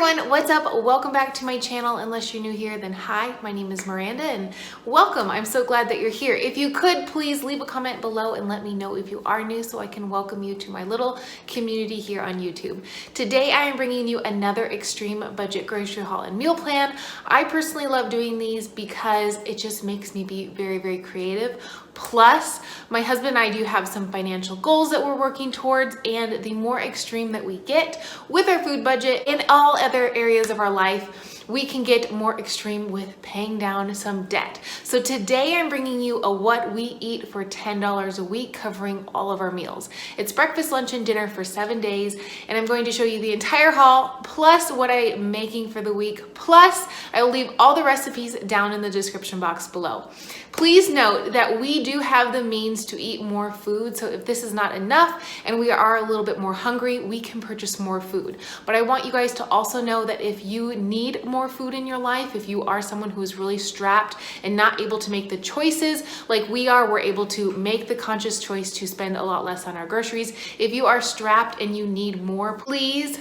everyone, what's up? Welcome back to my channel. Unless you're new here, then hi, my name is Miranda and welcome. I'm so glad that you're here. If you could, please leave a comment below and let me know if you are new so I can welcome you to my little community here on YouTube. Today, I am bringing you another extreme budget grocery haul and meal plan. I personally love doing these because it just makes me be very, very creative. Plus, my husband and I do have some financial goals that we're working towards, and the more extreme that we get with our food budget in all other areas of our life, we can get more extreme with paying down some debt. So today I'm bringing you a what we eat for $10 a week, covering all of our meals. It's breakfast, lunch, and dinner for 7 days, and I'm going to show you the entire haul, plus what I'm making for the week, plus I will leave all the recipes down in the description box below. Please note that we do have the means to eat more food, so if this is not enough and we are a little bit more hungry, we can purchase more food. But I want you guys to also know that if you need more food in your life, if you are someone who is really strapped and not able to make the choices like we are, we're able to make the conscious choice to spend a lot less on our groceries. If you are strapped and you need more, please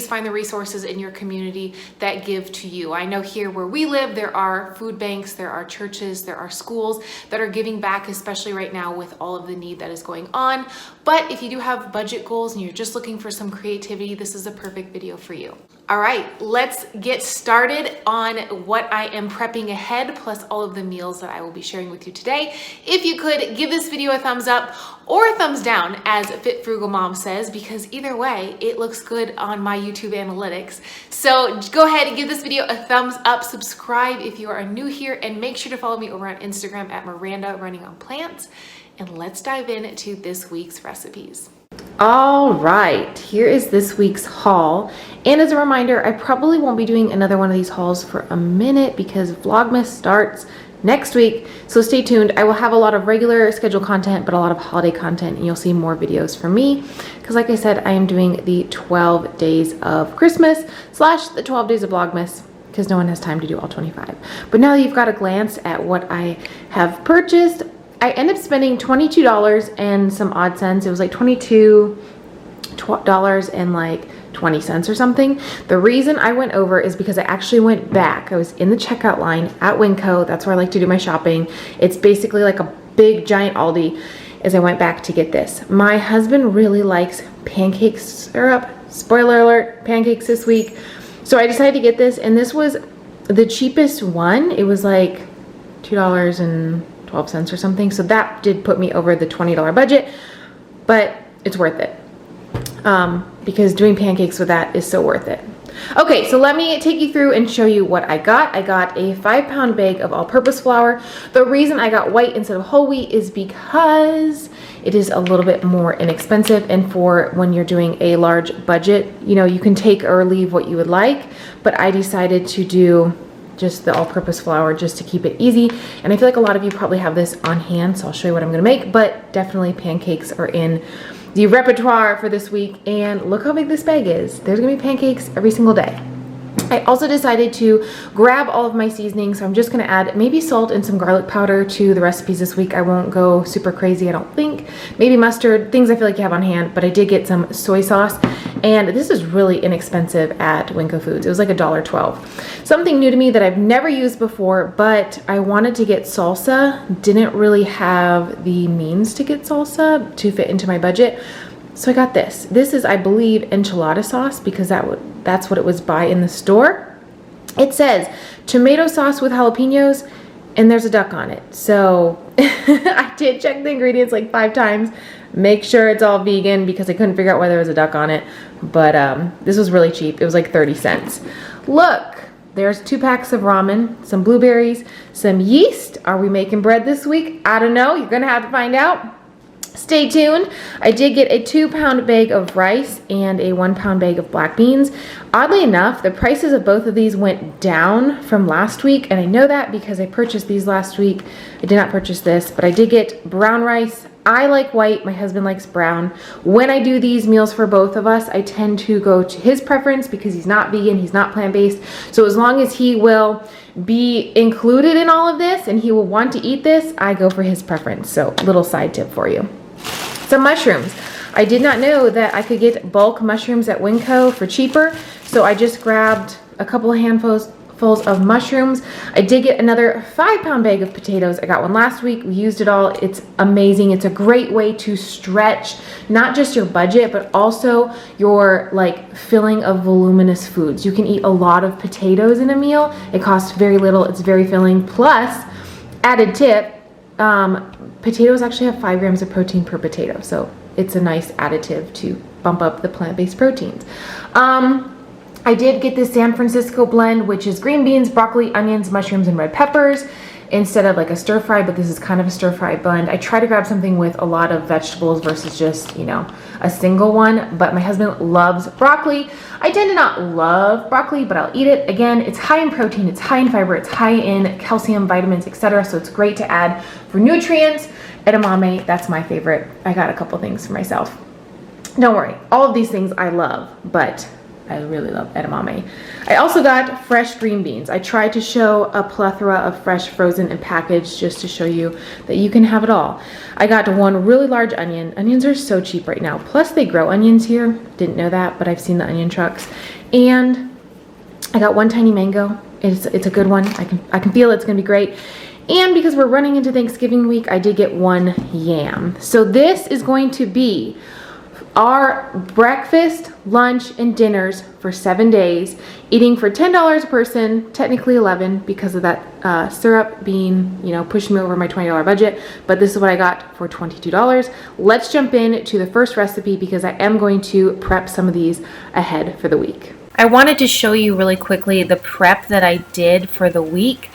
find the resources in your community that give to you. I know here where we live, there are food banks, there are churches, there are schools that are giving back, especially right now with all of the need that is going on. But if you do have budget goals and you're just looking for some creativity, this is a perfect video for you. All right, let's get started on what I am prepping ahead, plus all of the meals that I will be sharing with you today. If you could give this video a thumbs up or a thumbs down, as Fit Frugal Mom says, because either way, it looks good on my YouTube analytics. So go ahead and give this video a thumbs up, subscribe if you are new here, and make sure to follow me over on Instagram at Miranda Running on Plants. And let's dive into this week's recipes. All right, here is this week's haul. And as a reminder, I probably won't be doing another one of these hauls for a minute because Vlogmas starts next week. So stay tuned. I will have a lot of regular scheduled content, but a lot of holiday content, and you'll see more videos from me. Because like I said, I am doing the 12 days of Christmas / the 12 days of Vlogmas, because no one has time to do all 25. But now that you've got a glance at what I have purchased, I ended up spending $22 and some odd cents. It was like $22 and like 20 cents or something. The reason I went over is because I actually went back. I was in the checkout line at Winco. That's where I like to do my shopping. It's basically like a big giant Aldi. As I went back to get this, my husband really likes pancake syrup. Spoiler alert, pancakes this week. So I decided to get this, and this was the cheapest one. It was like $2.12 or something. So that did put me over the $20 budget, but it's worth it. Because doing pancakes with that is so worth it. Okay, so let me take you through and show you what I got. I got a 5-pound bag of all-purpose flour. The reason I got white instead of whole wheat is because it is a little bit more inexpensive, and for when you're doing a large budget, you know, you can take or leave what you would like, but I decided to do just the all-purpose flour just to keep it easy. And I feel like a lot of you probably have this on hand, so I'll show you what I'm gonna make, but definitely pancakes are in the repertoire for this week. And look how big this bag is. There's gonna be pancakes every single day. I also decided to grab all of my seasonings, so I'm just gonna add maybe salt and some garlic powder to the recipes this week. I won't go super crazy, I don't think. Maybe mustard, things I feel like you have on hand, but I did get some soy sauce, and this is really inexpensive at Winco Foods. It was like $1.12. Something new to me that I've never used before, but I wanted to get salsa. Didn't really have the means to get salsa to fit into my budget. So I got this. This is, I believe, enchilada sauce, because that's what it was by in the store. It says tomato sauce with jalapenos, and there's a duck on it. So I did check the ingredients like 5 times, make sure it's all vegan, because I couldn't figure out why there was a duck on it. But this was really cheap. It was like 30 cents. Look, there's 2 packs of ramen, some blueberries, some yeast. Are we making bread this week? I don't know. You're gonna have to find out. Stay tuned. I did get a 2-pound bag of rice and a 1-pound bag of black beans. Oddly enough, the prices of both of these went down from last week, and I know that because I purchased these last week. I did not purchase this, but I did get brown rice. I like white, my husband likes brown. When I do these meals for both of us, I tend to go to his preference because he's not vegan, he's not plant-based. So as long as he will be included in all of this and he will want to eat this, I go for his preference. So little side tip for you. Some mushrooms. I did not know that I could get bulk mushrooms at Winco for cheaper. So I just grabbed a couple of handfuls of mushrooms. I did get another 5-pound bag of potatoes. I got one last week. We used it all. It's amazing. It's a great way to stretch not just your budget, but also your like filling of voluminous foods. You can eat a lot of potatoes in a meal. It costs very little. It's very filling. Plus, added tip, potatoes actually have 5 grams of protein per potato. So it's a nice additive to bump up the plant-based proteins. I did get this San Francisco blend, which is green beans, broccoli, onions, mushrooms, and red peppers instead of like a stir fry, but this is kind of a stir fry blend. I try to grab something with a lot of vegetables versus just, you know, a single one, but my husband loves broccoli. I tend to not love broccoli, but I'll eat it. Again, it's high in protein, it's high in fiber, it's high in calcium, vitamins, etc. So it's great to add for nutrients. Edamame, that's my favorite. I got a couple things for myself. Don't worry, all of these things I love, but I really love edamame. I also got fresh green beans. I tried to show a plethora of fresh, frozen, and packaged just to show you that you can have it all. I got one really large onion. Onions are so cheap right now. Plus they grow onions here. Didn't know that, but I've seen the onion trucks. And I got one tiny mango. It's a good one. I can feel it's gonna be great. And because we're running into Thanksgiving week, I did get one yam. So this is going to be our breakfast, lunch, and dinners for 7 days, eating for $10 a person, technically 11 because of that syrup being, you know, pushing me over my $20 budget, but this is what I got for $22. Let's jump in to the first recipe because I am going to prep some of these ahead for the week. I wanted to show you really quickly the prep that I did for the week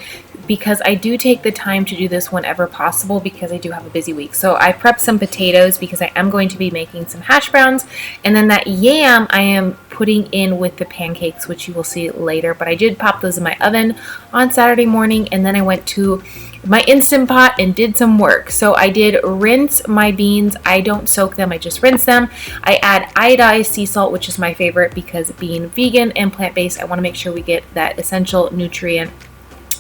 because I do take the time to do this whenever possible because I do have a busy week. So I prepped some potatoes because I am going to be making some hash browns, and then that yam I am putting in with the pancakes, which you will see later, but I did pop those in my oven on Saturday morning, and then I went to my Instant Pot and did some work. So I did rinse my beans. I don't soak them, I just rinse them. I add iodized sea salt, which is my favorite because being vegan and plant-based, I want to make sure we get that essential nutrient.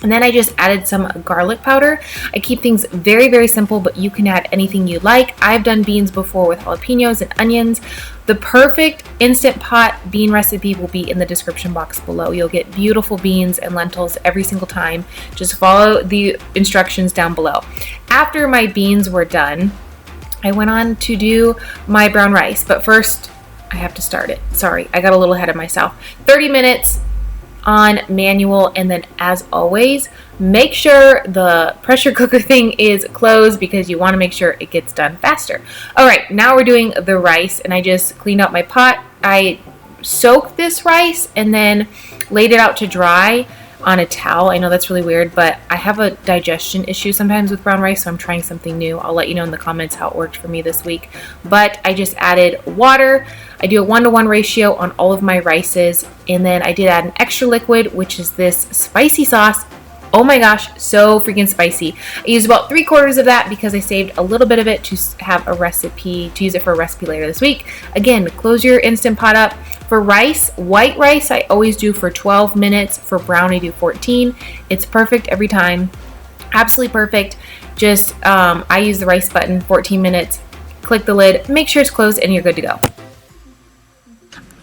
And then I just added some garlic powder. I keep things very, very simple, but you can add anything you like. I've done beans before with jalapenos and onions. The perfect Instant Pot bean recipe will be in the description box below. You'll get beautiful beans and lentils every single time. Just follow the instructions down below. After my beans were done, I went on to do my brown rice, but first I have to start it. Sorry, I got a little ahead of myself. 30 minutes on manual, and then as always, make sure the pressure cooker thing is closed because you want to make sure it gets done faster. All right, now we're doing the rice, and I just cleaned out my pot. I soaked this rice and then laid it out to dry on a towel. I know that's really weird, but I have a digestion issue sometimes with brown rice, so I'm trying something new. I'll let you know in the comments how it worked for me this week. But I just added water. I do a 1-to-1 ratio on all of my rices, and then I did add an extra liquid, which is this spicy sauce. Oh my gosh, so freaking spicy. I used about 3/4 of that because I saved a little bit of it to have a recipe, to use it for a recipe later this week. Again, close your Instant Pot up. For rice, white rice, I always do for 12 minutes. For brown, I do 14. It's perfect every time. Absolutely perfect. Just, I use the rice button, 14 minutes. Click the lid, make sure it's closed, and you're good to go.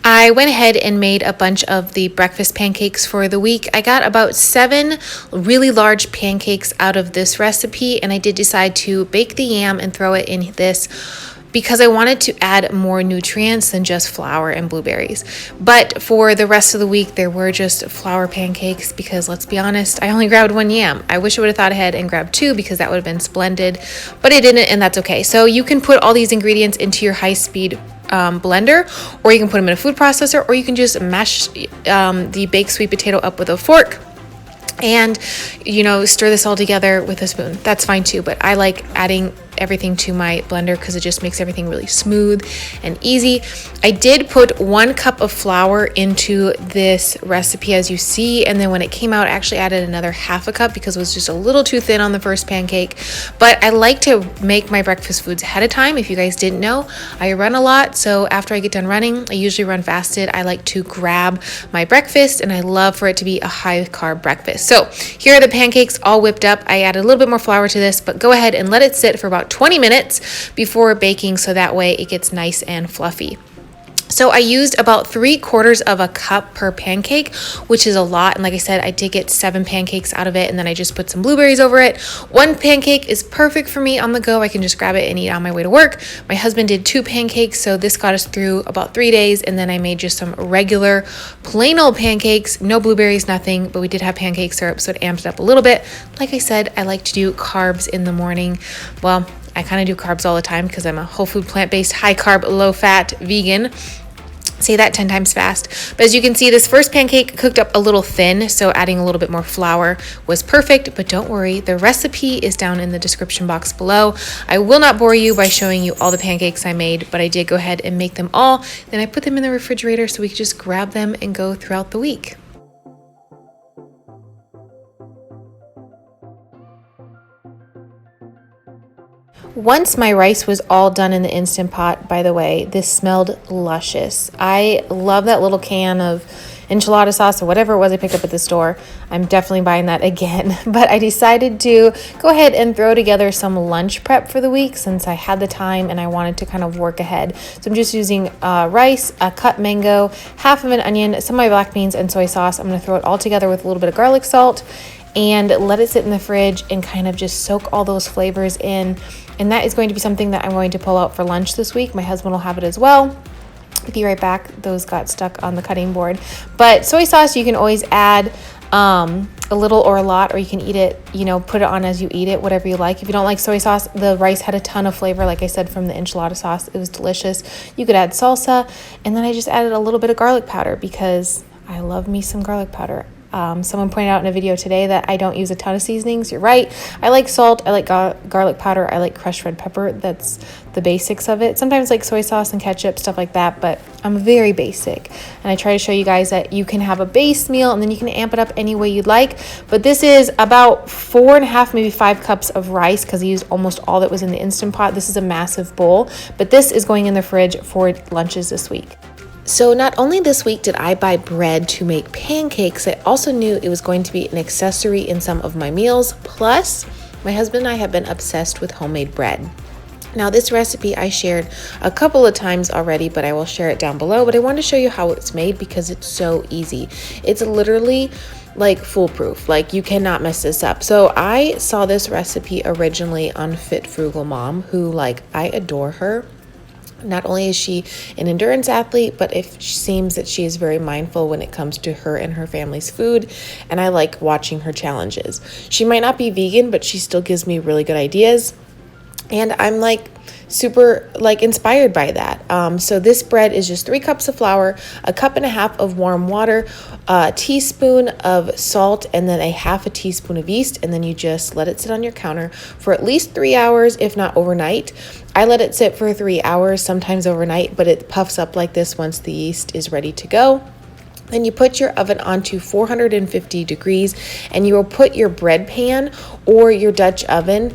I went ahead and made a bunch of the breakfast pancakes for the week. I got about 7 really large pancakes out of this recipe, and I did decide to bake the yam and throw it in this because I wanted to add more nutrients than just flour and blueberries. But for the rest of the week, there were just flour pancakes because, let's be honest, I only grabbed 1 yam. I wish I would have thought ahead and grabbed 2 because that would have been splendid, but I didn't, and that's okay. So you can put all these ingredients into your high-speed blender, or you can put them in a food processor, or you can just mash the baked sweet potato up with a fork and, you know, stir this all together with a spoon. That's fine too, but I like adding everything to my blender because it just makes everything really smooth and easy. I did put 1 cup of flour into this recipe, as you see, and then when it came out, I actually added another 1/2 cup because it was just a little too thin on the first pancake. But I like to make my breakfast foods ahead of time. If you guys didn't know, I run a lot, so after I get done running, I usually run fasted. I like to grab my breakfast, and I love for it to be a high carb breakfast. So here are the pancakes all whipped up. I added a little bit more flour to this, but go ahead and let it sit for about 20 minutes before baking so that way it gets nice and fluffy. So I used about 3/4 of a cup per pancake, which is a lot. And like I said, I did get 7 pancakes out of it, and then I just put some blueberries over it. 1 pancake is perfect for me on the go. I can just grab it and eat on my way to work. My husband did 2 pancakes, so this got us through about 3 days. And then I made just some regular plain old pancakes, no blueberries, nothing, but we did have pancake syrup, so it amped it up a little bit. Like I said, I like to do carbs in the morning. Well, I kind of do carbs all the time because I'm a whole food, plant-based, high carb, low fat vegan. Say that 10 times fast. But as you can see, this first pancake cooked up a little thin, so adding a little bit more flour was perfect. But don't worry, the recipe is down in the description box below. I will not bore you by showing you all the pancakes I made, but I did go ahead and make them all. Then I put them in the refrigerator so we could just grab them and go throughout the week. Once my rice was all done in the Instant Pot, by the way, this smelled luscious. I love that little can of enchilada sauce or whatever it was I picked up at the store. I'm definitely buying that again. But I decided to go ahead and throw together some lunch prep for the week since I had the time and I wanted to kind of work ahead. So I'm just using rice, a cut mango, half of an onion, some of my black beans, and soy sauce. I'm going to throw it all together with a little bit of garlic salt and let it sit in the fridge and kind of just soak all those flavors in. And that is going to be something that I'm going to pull out for lunch this week. My husband will have it as well. I'll be right back. Those got stuck on the cutting board. But soy sauce, you can always add a little or a lot, or you can eat it, put it on as you eat it, whatever you like. If you don't like soy sauce, the rice had a ton of flavor, like I said, from the enchilada sauce. It was delicious. You could add salsa, and then I just added a little bit of garlic powder because I love me some garlic powder. Someone pointed out in a video today that I don't use a ton of seasonings. You're right. I like salt. I like garlic powder. I like crushed red pepper. That's the basics of it. Sometimes like soy sauce and ketchup, stuff like that, but I'm very basic. And I try to show you guys that you can have a base meal and then you can amp it up any way you'd like. But this is about 4.5, maybe 5 cups of rice because I used almost all that was in the Instant Pot. This is a massive bowl, but this is going in the fridge for lunches this week. So not only this week did I buy bread to make pancakes, I also knew it was going to be an accessory in some of my meals. Plus, my husband and I have been obsessed with homemade bread. Now this recipe I shared a couple of times already, but I will share it down below. But I wanted to show you how it's made because it's so easy. It's literally like foolproof. Like you cannot mess this up. So I saw this recipe originally on Fit Frugal Mom, who I adore her. Not only is she an endurance athlete, but it seems that she is very mindful when it comes to her and her family's food, and I like watching her challenges. She might not be vegan, but she still gives me really good ideas, and I'm super inspired by that. So this bread is just 3 cups of flour, 1.5 cups of warm water, a teaspoon of salt, and then 1/2 teaspoon of yeast, and then you just let it sit on your counter for at least 3 hours, if not overnight. I let it sit for 3 hours, sometimes overnight, but it puffs up like this once the yeast is ready to go. Then you put your oven onto 450 degrees and you will put your bread pan or your Dutch oven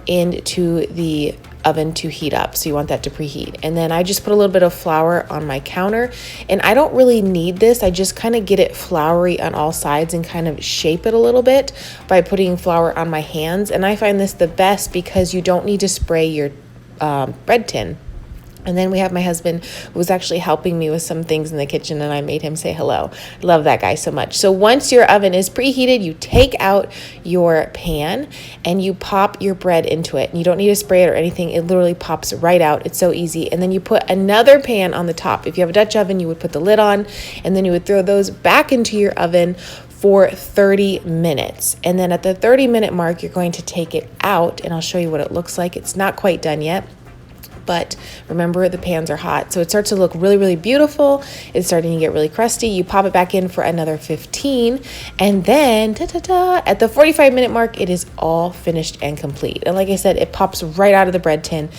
into the oven to heat up. So you want that to preheat. And then I just put a little bit of flour on my counter, and I don't really need this. I just kind of get it floury on all sides and kind of shape it a little bit by putting flour on my hands. And I find this the best because you don't need to spray your bread tin. And then we have my husband who was actually helping me with some things in the kitchen, and I made him say hello. I love that guy so much. So once your oven is preheated, you take out your pan and you pop your bread into it. And you don't need to spray it or anything. It literally pops right out. It's so easy. And then you put another pan on the top. If you have a Dutch oven, you would put the lid on, and then you would throw those back into your oven for 30 minutes. And then at the 30-minute mark, you're going to take it out, and I'll show you what it looks like. It's not quite done yet, but remember, the pans are hot. So it starts to look really, really beautiful. It's starting to get really crusty. You pop it back in for another 15. And then, at the 45-minute mark, it is all finished and complete. And like I said, it pops right out of the bread tin.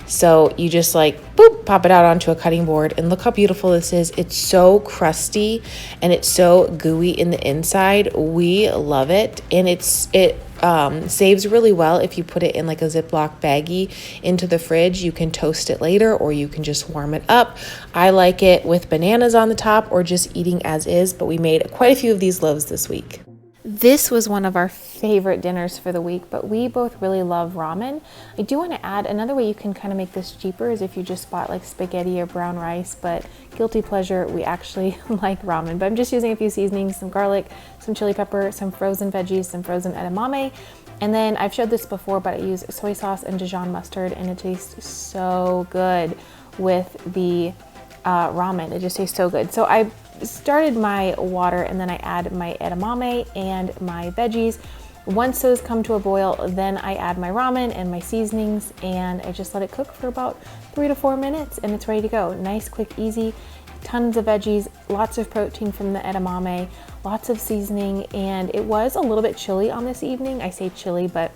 So you just boop, pop it out onto a cutting board, and look how beautiful this is. It's so crusty and it's so gooey in the inside. We love it. And it saves really well if you put it in a Ziploc baggie into the fridge. You can toast it later, or you can just warm it up. I like it with bananas on the top or just eating as is, but we made quite a few of these loaves this week. This was one of our favorite dinners for the week, but we both really love ramen. I do want to add another way you can kind of make this cheaper is if you just bought like spaghetti or brown rice, but guilty pleasure, we actually like ramen. But I'm just using a few seasonings, some garlic, some chili pepper, some frozen veggies, some frozen edamame. And then I've showed this before, but I use soy sauce and Dijon mustard, and it tastes so good with the ramen. It just tastes so good. So I started my water and then I add my edamame and my veggies. Once those come to a boil, then I add my ramen and my seasonings, and I just let it cook for about 3 to 4 minutes and it's ready to go. Nice, quick, easy. Tons of veggies, lots of protein from the edamame, lots of seasoning, and it was a little bit chilly on this evening. I say chilly, but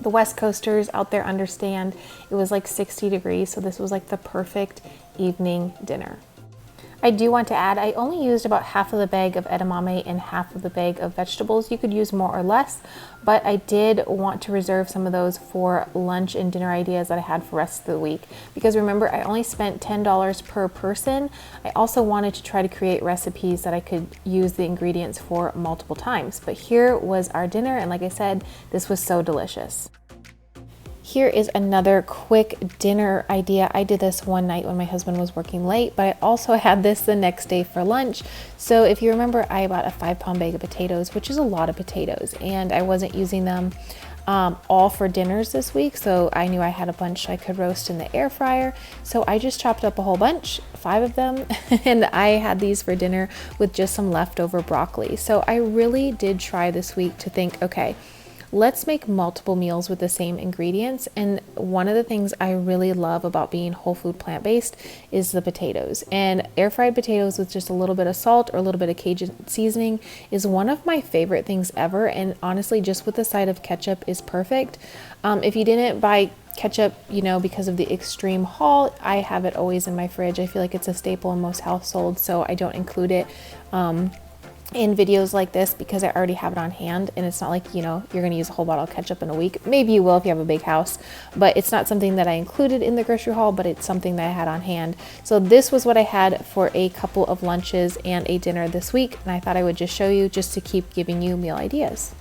the West Coasters out there understand it was like 60 degrees, so this was like the perfect evening dinner. I do want to add, I only used about half of the bag of edamame and half of the bag of vegetables. You could use more or less, but I did want to reserve some of those for lunch and dinner ideas that I had for the rest of the week. Because remember, I only spent $10 per person. I also wanted to try to create recipes that I could use the ingredients for multiple times. But here was our dinner, and like I said, this was so delicious. Here is another quick dinner idea. I did this one night when my husband was working late, but I also had this the next day for lunch. So if you remember, I bought a 5-pound bag of potatoes, which is a lot of potatoes, and I wasn't using them all for dinners this week. So I knew I had a bunch I could roast in the air fryer. So I just chopped up a whole bunch, 5 of them, and I had these for dinner with just some leftover broccoli. So I really did try this week to think, okay, let's make multiple meals with the same ingredients. And one of the things I really love about being whole food plant-based is the potatoes. And air fried potatoes with just a little bit of salt or a little bit of Cajun seasoning is one of my favorite things ever. And honestly, just with the side of ketchup is perfect. If you didn't buy ketchup, because of the extreme haul, I have it always in my fridge. I feel like it's a staple in most households, so I don't include it in videos like this because I already have it on hand, and it's not like, you're going to use a whole bottle of ketchup in a week. Maybe you will if you have a big house, but it's not something that I included in the grocery haul, but it's something that I had on hand. So this was what I had for a couple of lunches and a dinner this week, and I thought I would just show you just to keep giving you meal ideas.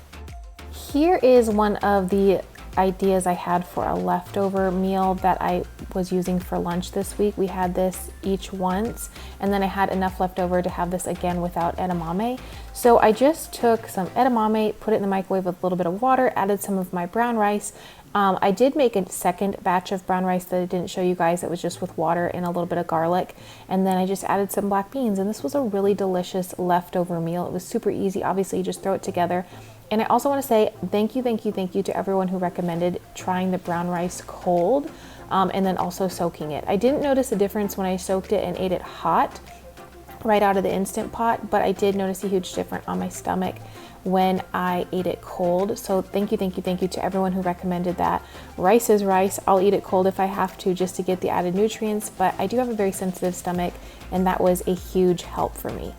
Here is one of the ideas I had for a leftover meal that I was using for lunch this week. We had this each once, and then I had enough left over to have this again without edamame. So I just took some edamame, put it in the microwave with a little bit of water, added some of my brown rice. I did make a second batch of brown rice that I didn't show you guys. It was just with water and a little bit of garlic. And then I just added some black beans, and this was a really delicious leftover meal. It was super easy. Obviously, you just throw it together. And I also want to say thank you to everyone who recommended trying the brown rice cold and then also soaking it. I didn't notice a difference when I soaked it and ate it hot right out of the Instant Pot, but I did notice a huge difference on my stomach when I ate it cold. So thank you to everyone who recommended that. Rice is rice. I'll eat it cold if I have to just to get the added nutrients, but I do have a very sensitive stomach, and that was a huge help for me.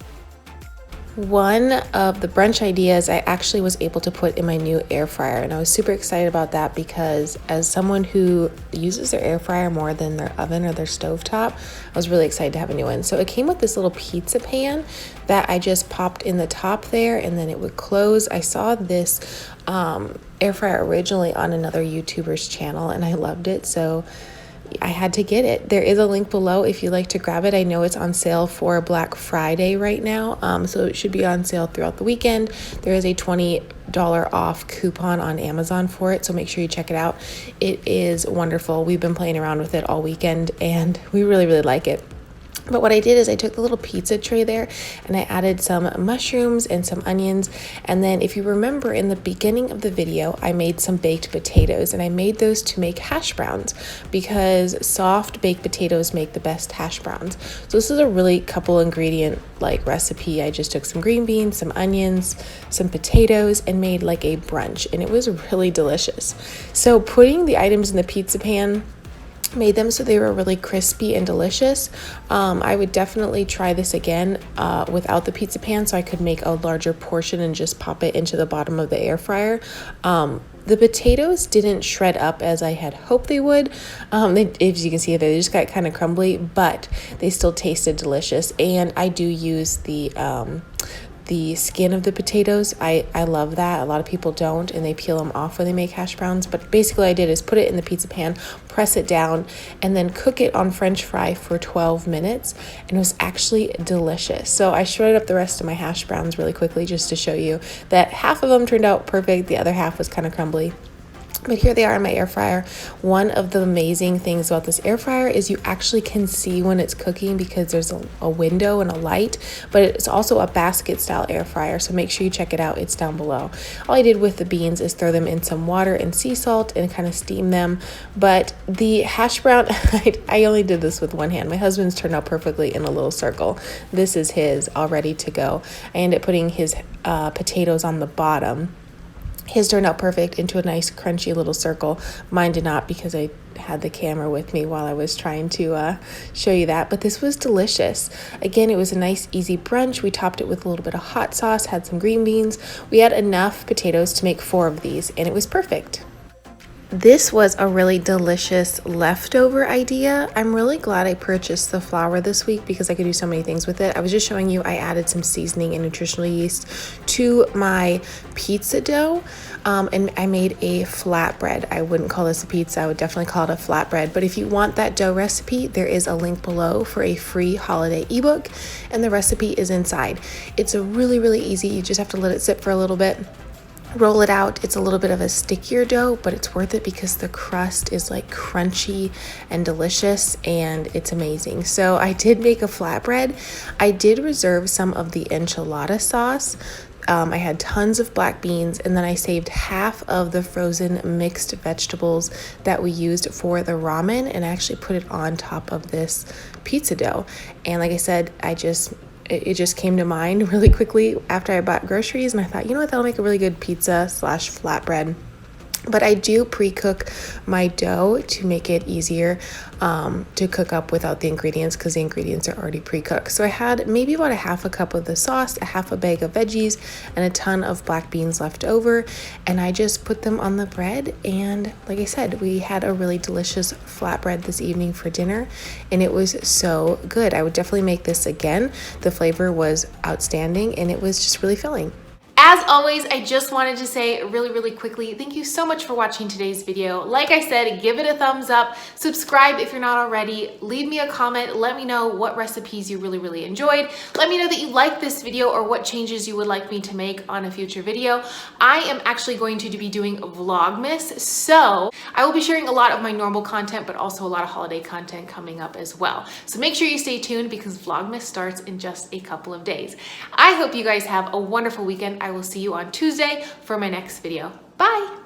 One of the brunch ideas I actually was able to put in my new air fryer, and I was super excited about that because as someone who uses their air fryer more than their oven or their stovetop, I was really excited to have a new one. So it came with this little pizza pan that I just popped in the top there, and then it would close. I saw this air fryer originally on another YouTuber's channel, and I loved it, so I had to get it. There is a link below if you'd like to grab it. I know it's on sale for Black Friday right now, so it should be on sale throughout the weekend. There is a $20 off coupon on Amazon for it, so make sure you check it out. It is wonderful. We've been playing around with it all weekend, and we really like it. But what I did is I took the little pizza tray there and I added some mushrooms and some onions. And then if you remember in the beginning of the video, I made some baked potatoes, and I made those to make hash browns because soft baked potatoes make the best hash browns. So this is a really couple ingredient recipe. I just took some green beans, some onions, some potatoes, and made like a brunch, and it was really delicious. So putting the items in the pizza pan made them so they were really crispy and delicious. I would definitely try this again without the pizza pan so I could make a larger portion and just pop it into the bottom of the air fryer. The potatoes didn't shred up as I had hoped they would. As you can see, they just got kind of crumbly, but they still tasted delicious. And I do use the the skin of the potatoes. I love that. A lot of people don't, and they peel them off when they make hash browns. But basically I did is put it in the pizza pan, press it down, and then cook it on French fry for 12 minutes. And it was actually delicious. So I shredded up the rest of my hash browns really quickly just to show you that half of them turned out perfect. The other half was kind of crumbly. But here they are in my air fryer. One of the amazing things about this air fryer is you actually can see when it's cooking because there's a window and a light, but it's also a basket style air fryer. So make sure you check it out. It's down below. All I did with the beans is throw them in some water and sea salt and kind of steam them. But the hash brown, I only did this with one hand. My husband's turned out perfectly in a little circle. This is his all ready to go. I ended up putting his potatoes on the bottom. His turned out perfect into a nice crunchy little circle. Mine did not because I had the camera with me while I was trying to show you that. But this was delicious. Again, it was a nice easy brunch. We topped it with a little bit of hot sauce, had some green beans. We had enough potatoes to make 4 of these, and it was perfect. This was a really delicious leftover idea. I'm really glad I purchased the flour this week because I could do so many things with it. I was just showing you I added some seasoning and nutritional yeast to my pizza dough, and I made a flatbread. I wouldn't call this a pizza. I would definitely call it a flatbread. But if you want that dough recipe, there is a link below for a free holiday ebook, and the recipe is inside. It's a really easy. You just have to let it sit for a little bit. Roll it out. It's a little bit of a stickier dough, but it's worth it because the crust is like crunchy and delicious, and it's amazing. So I did make a flatbread. I did reserve some of the enchilada sauce. I had tons of black beans, and then I saved half of the frozen mixed vegetables that we used for the ramen, and I actually put it on top of this pizza dough. And like I said, it just came to mind really quickly after I bought groceries, and I thought, you know what, that'll make a really good pizza / flatbread. But I do pre-cook my dough to make it easier to cook up without the ingredients because the ingredients are already pre-cooked. So I had maybe about a half a cup of the sauce, a half a bag of veggies, and a ton of black beans left over. And I just put them on the bread. And like I said, we had a really delicious flatbread this evening for dinner, and it was so good. I would definitely make this again. The flavor was outstanding, and it was just really filling. As always, I just wanted to say really quickly, thank you so much for watching today's video. Like I said, give it a thumbs up, subscribe if you're not already, leave me a comment, let me know what recipes you really enjoyed. Let me know that you liked this video or what changes you would like me to make on a future video. I am actually going to be doing Vlogmas, so I will be sharing a lot of my normal content, but also a lot of holiday content coming up as well. So make sure you stay tuned because Vlogmas starts in just a couple of days. I hope you guys have a wonderful weekend. I will see you on Tuesday for my next video. Bye!